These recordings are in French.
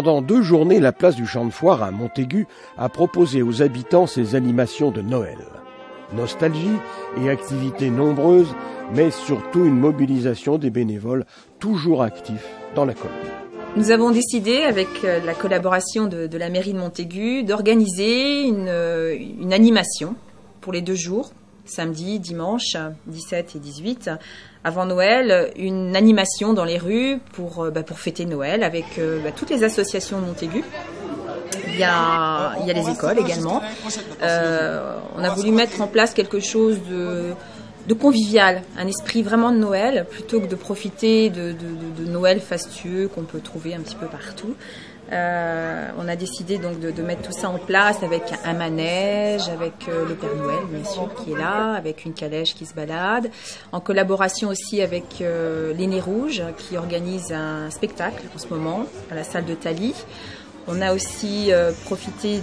Pendant 2 journées, la place du Champ de Foire à Montaigu a proposé aux habitants ses animations de Noël. Nostalgie et activités nombreuses, mais surtout une mobilisation des bénévoles toujours actifs dans la commune. Nous avons décidé, avec la collaboration de la mairie de Montaigu, d'organiser une animation pour les 2 jours, samedi, dimanche, 17 et 18, avant Noël, une animation dans les rues pour fêter Noël avec toutes les associations de Montaigu. Il y a les écoles également. On a voulu mettre en place quelque chose de convivial, un esprit vraiment de Noël, plutôt que de profiter de Noël fastueux qu'on peut trouver un petit peu partout. On a décidé donc de mettre tout ça en place avec un manège, avec le Père Noël bien sûr qui est là, avec une calèche qui se balade, en collaboration aussi avec les Nez Rouges qui organisent un spectacle en ce moment à la salle de Thalie. On a aussi profité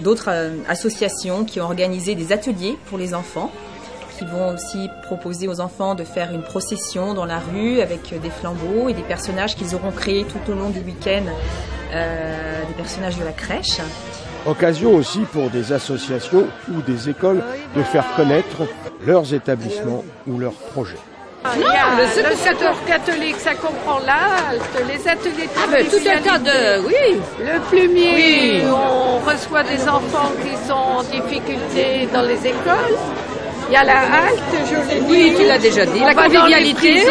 d'autres associations qui ont organisé des ateliers pour les enfants, qui vont aussi proposer aux enfants de faire une procession dans la rue avec des flambeaux et des personnages qu'ils auront créés tout au long du week-end, des personnages de la crèche. Occasion aussi pour des associations ou des écoles de faire connaître leurs établissements ou leurs projets. Il y a le secours catholique, ça comprend la halte, les ateliers de tout un tas de... Oui. Le plumier, oui. On reçoit des enfants qui sont en difficulté dans les écoles. Il y a la halte, je l'ai dit. Oui, tu l'as déjà dit. La convivialité.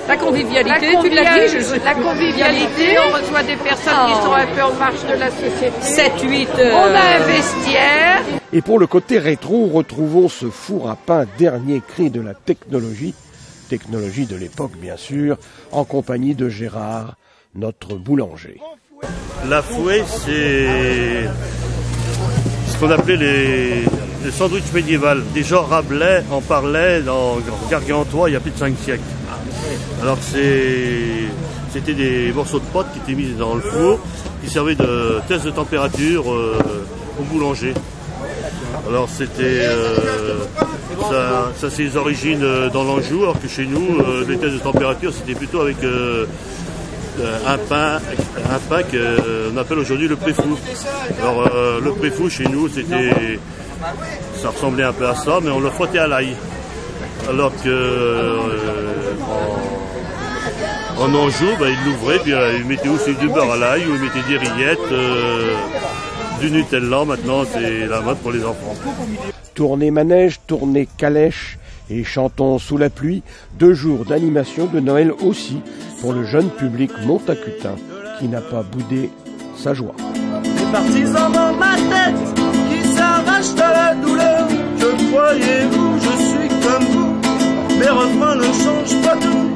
La convivialité, tu l'as dit. La convivialité, on reçoit des personnes qui sont un peu en marge de la société. 7, 8... On a un vestiaire. Et pour le côté rétro, retrouvons ce four à pain dernier cri de la technologie de l'époque bien sûr, en compagnie de Gérard, notre boulanger. La fouet, c'est ce qu'on appelait les sandwichs médiévals. Déjà Rabelais en parlait dans Gargantua il y a plus de 5 siècles. Alors c'était des morceaux de pâte qui étaient mis dans le four, qui servaient de test de température au boulanger. Alors c'était ça c'est ses origines dans l'Anjou, alors que chez nous les tests de température c'était plutôt avec un pain qu'on appelle aujourd'hui le préfou. Alors le préfou chez nous ça ressemblait un peu à ça, mais on le frottait à l'ail. Alors que en Anjou, ils l'ouvraient, puis ils mettaient aussi du beurre à l'ail, ou ils mettaient des rillettes, du Nutella. Maintenant c'est la mode pour les enfants. Tournée manège, tournée calèche et chantons sous la pluie, 2 jours d'animation de Noël aussi pour le jeune public montacutain qui n'a pas boudé sa joie. Les partisans dans ma tête qui s'arrachent à la douleur, que croyez-vous, je suis comme vous, mes refrains ne changent pas tout.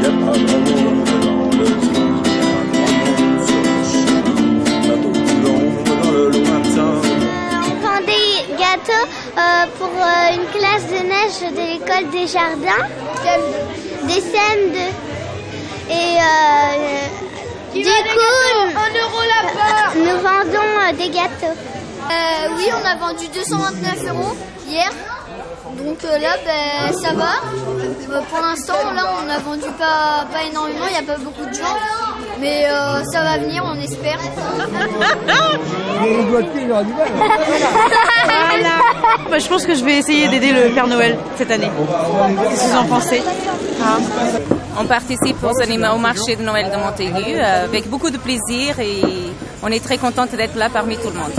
Y a pas d'amour dans le train, pas de monde dans le lointain. Des gâteaux pour une classe de neige de l'école des jardins, des scènes du coup, nous vendons des gâteaux. Oui, on a vendu 229 € hier, donc là ça va. Pour l'instant là on a vendu pas énormément, il n'y a pas beaucoup de gens, mais ça va venir, on espère. Je pense que je vais essayer d'aider le Père Noël cette année. Qu'est-ce que vous en pensez? On participe au marché de Noël de Montaigu avec beaucoup de plaisir et on est très contente d'être là parmi tout le monde.